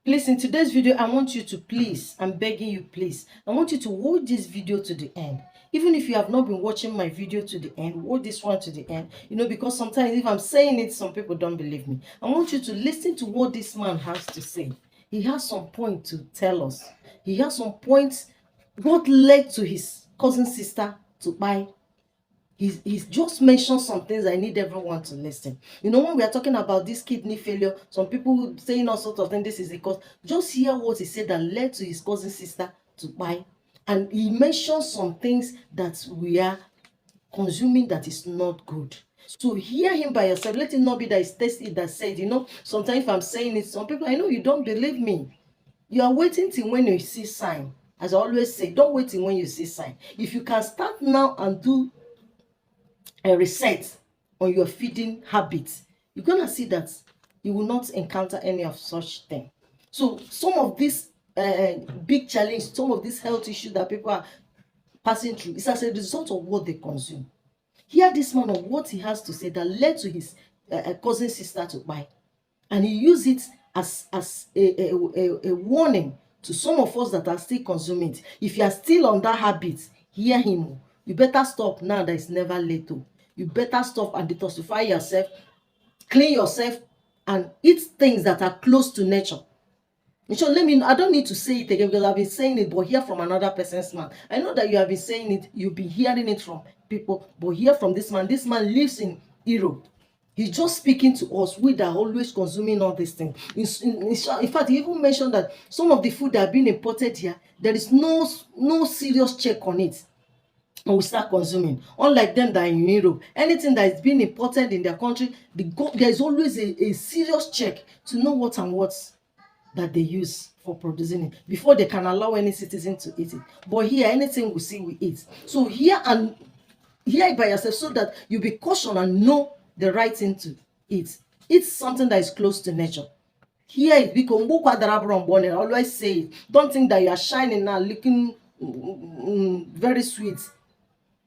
Please, in today's video, I want you to please, I'm begging you, please, I want you to watch this video to the end. Even if you have not been watching my video to the end, watch this one to the end. Because sometimes if I'm saying it, some people don't believe me. I want you to listen to what this man has to say. He has some point to tell us. He has some points. What led to his cousin sister to buy. He's just mentioned some things I need everyone to listen. When we are talking about this kidney failure, some people saying all sorts of things, this is the cause. Just hear what he said that led to his cousin sister to buy. And he mentioned some things that we are consuming that is not good. So hear him by yourself. Let it not be that it's tasty that said, sometimes if I'm saying it, some people, I know you don't believe me. You are waiting till when you see sign. As I always say, don't wait till when you see sign. If you can start now and do a reset on your feeding habits, you're gonna see that you will not encounter any of such thing. So some of this big challenge, some of this health issue that people are passing through is as a result of what they consume. Hear this man of what he has to say that led to his cousin sister to buy, and he used it as a warning to some of us that are still consuming it. If you are still on that habit, hear him. You better stop now that it's never late. You better stop and detoxify yourself, clean yourself, and eat things that are close to nature. I don't need to say it again because I've been saying it, but hear from another person's mouth. I know that you have been saying it, you've been hearing it from people, but hear from this man. This man lives in Europe. He's just speaking to us. We that are always consuming all these things. In fact, he even mentioned that some of the food that are being imported here, there is no serious check on it. And we start consuming. Unlike them that are in Europe, anything that is being imported in their country, there is always a serious check to know what and what that they use for producing it before they can allow any citizen to eat it. But here, anything we see, we eat. So hear it by yourself so that you be cautious and know the right thing to eat. Eat something that is close to nature. Here it because I always say it. Don't think that you are shining now, looking very sweet.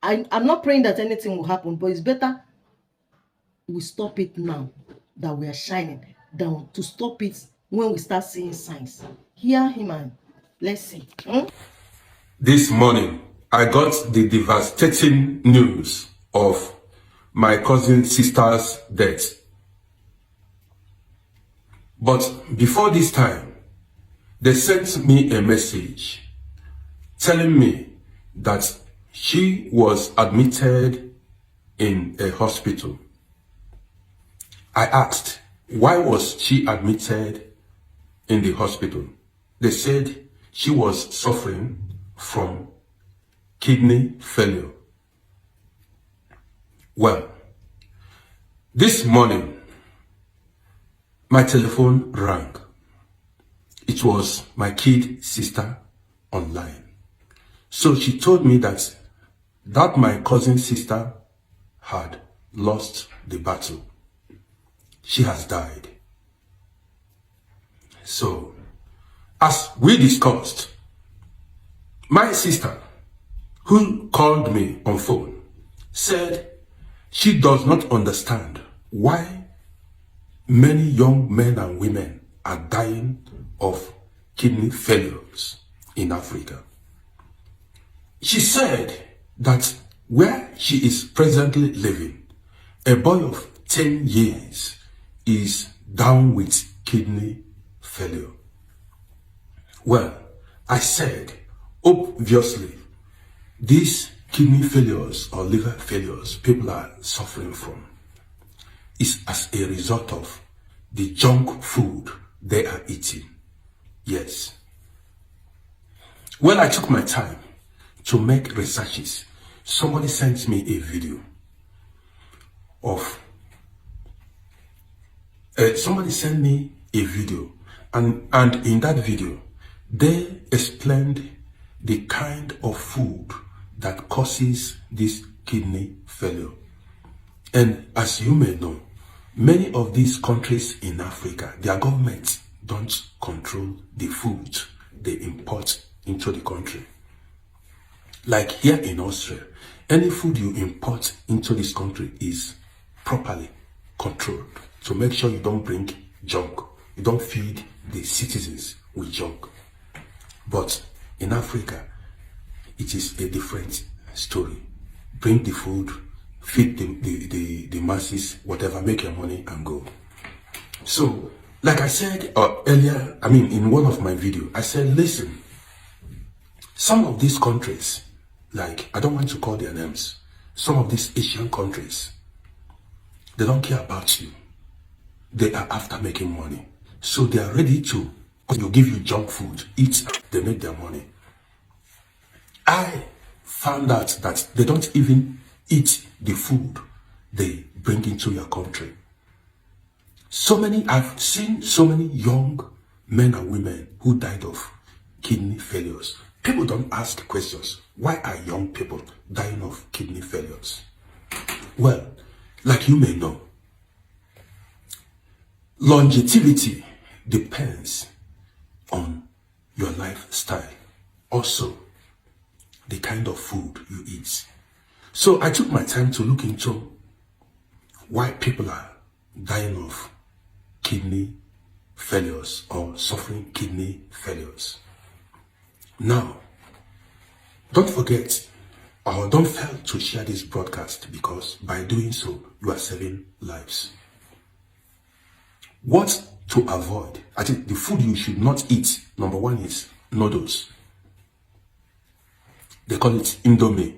I'm not praying that anything will happen, but it's better we stop it now that we are shining than to stop it when we start seeing signs. Hear him and let's see. This morning, I got the devastating news of my cousin sister's death. But before this time, they sent me a message telling me that she was admitted in a hospital. I asked, why was she admitted in the hospital? They said she was suffering from kidney failure. Well, this morning, my telephone rang. It was my kid sister online. So she told me that my cousin sister had lost the battle. She has died. So, as we discussed, my sister, who called me on phone, said she does not understand why many young men and women are dying of kidney failures in Africa. She said that where she is presently living, a boy of 10 years is down with kidney failure. Well, I said, obviously, these kidney failures or liver failures people are suffering from is as a result of the junk food they are eating. Yes. When I took my time to make researches, somebody sent me a video of somebody sent me a video, and in that video they explained the kind of food that causes this kidney failure. And as you may know, many of these countries in Africa, their governments don't control the food they import into the country. Like here in Austria, any food you import into this country is properly controlled to make sure you don't bring junk You don't feed the citizens with junk. But in Africa, it is a different story. Bring the food, feed the masses, whatever, make your money and go. So, like I said earlier, in one of my videos, I said, listen, some of these countries, like, I don't want to call their names, some of these Asian countries, they don't care about you. They are after making money. So they are ready to, you give you junk food, eat, they make their money. I found out that they don't even eat the food they bring into your country. I've seen so many young men and women who died of kidney failures. People don't ask questions. Why are young people dying of kidney failures? Well, like you may know, longevity depends on your lifestyle. Also, the kind of food you eat. So I took my time to look into why people are dying of kidney failures or suffering kidney failures. Now, don't forget or don't fail to share this broadcast, because by doing so, you are saving lives. What to avoid? I think the food you should not eat, number one is noodles. They call it Indomie.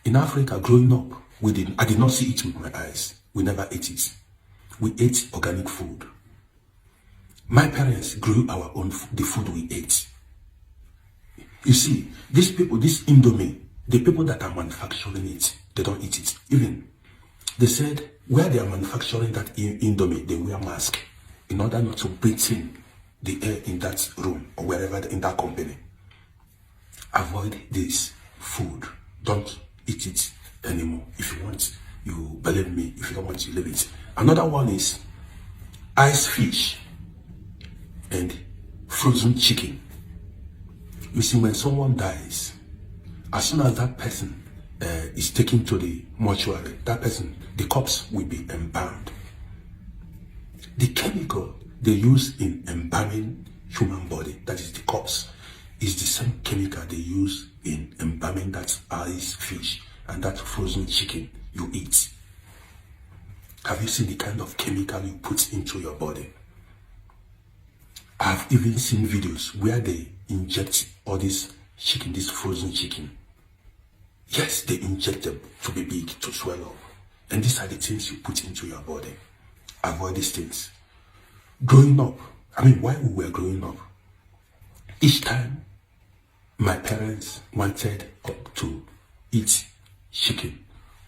In Africa, growing up, I did not see it with my eyes. We never ate it. We ate organic food. My parents grew our own the food we ate. You see, these people, this Indomie, the people that are manufacturing it, they don't eat it. Even, they said, where they are manufacturing that Indomie, they wear masks in order not to breathe in the air in that room or wherever in that company. Avoid this food. Don't eat it anymore. If you want, you believe me. If you don't want, you leave it. Another one is ice fish and frozen chicken. You see, when someone dies, as soon as that person is taken to the mortuary, the corpse will be embalmed. The chemical they use in embalming human body, that is the corpse, is the same chemical they use in embalming that ice fish and that frozen chicken you eat. Have you seen the kind of chemical you put into your body? I've even seen videos where they inject all this chicken, this frozen chicken. Yes, they inject them to be big, to swell up. And these are the things you put into your body. Avoid these things. Growing up, while we were growing up, each time my parents wanted to eat chicken,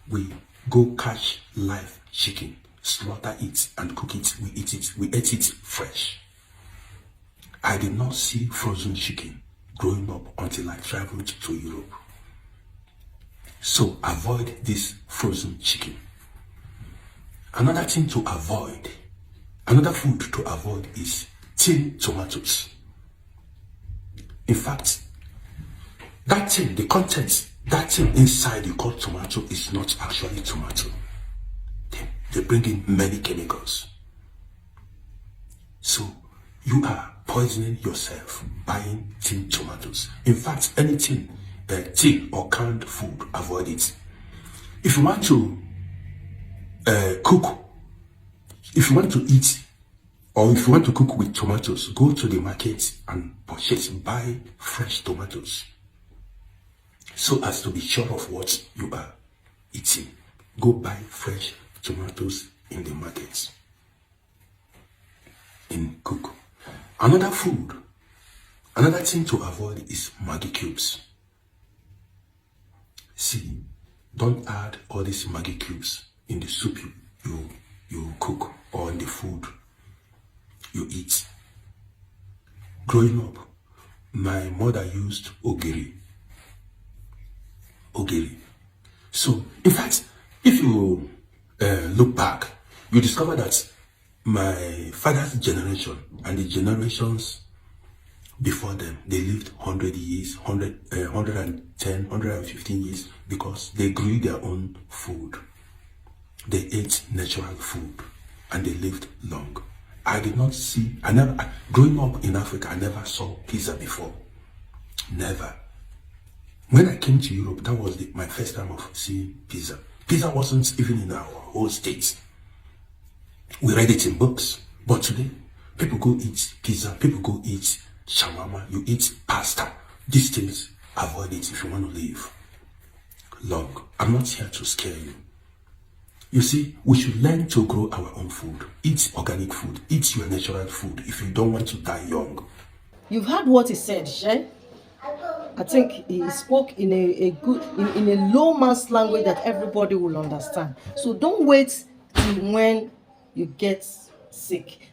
we go catch live chicken, slaughter it and cook it. We eat it. We ate it fresh. I did not see frozen chicken growing up until I traveled to Europe. So avoid this frozen chicken. Another thing to avoid, another food to avoid is tinned tomatoes. In fact, that thing, the contents, that thing inside you call tomato is not actually tomato. They bring in many chemicals. So you are poisoning yourself buying tinned tomatoes. In fact, anything, tin or canned food, avoid it. If you want to cook, if you want to eat, or if you want to cook with tomatoes, go to the market and buy fresh tomatoes, so as to be sure of what you are eating. Go buy fresh tomatoes in the market and cook. Another thing to avoid is Maggi cubes. See, don't add all these Maggi cubes in the soup you cook or in the food you eat. Growing up, my mother used ogiri. So, in fact, if you look back, you discover that my father's generation and the generations before them, they lived 100 years, 110, 115 years, because they grew their own food. They ate natural food and they lived long. I did not see, growing up in Africa, I never saw pizza before. Never. When I came to Europe, that was my first time of seeing pizza. Pizza wasn't even in our whole states. We read it in books. But today, people go eat pizza, people go eat shawarma, you eat pasta. These things, avoid it if you want to live long. I'm not here to scare you. You see, we should learn to grow our own food. Eat organic food. Eat your natural food if you don't want to die young. You've heard what he said, Shay? I think he spoke in a good, in a low mass language that everybody will understand. So don't wait till when you get sick.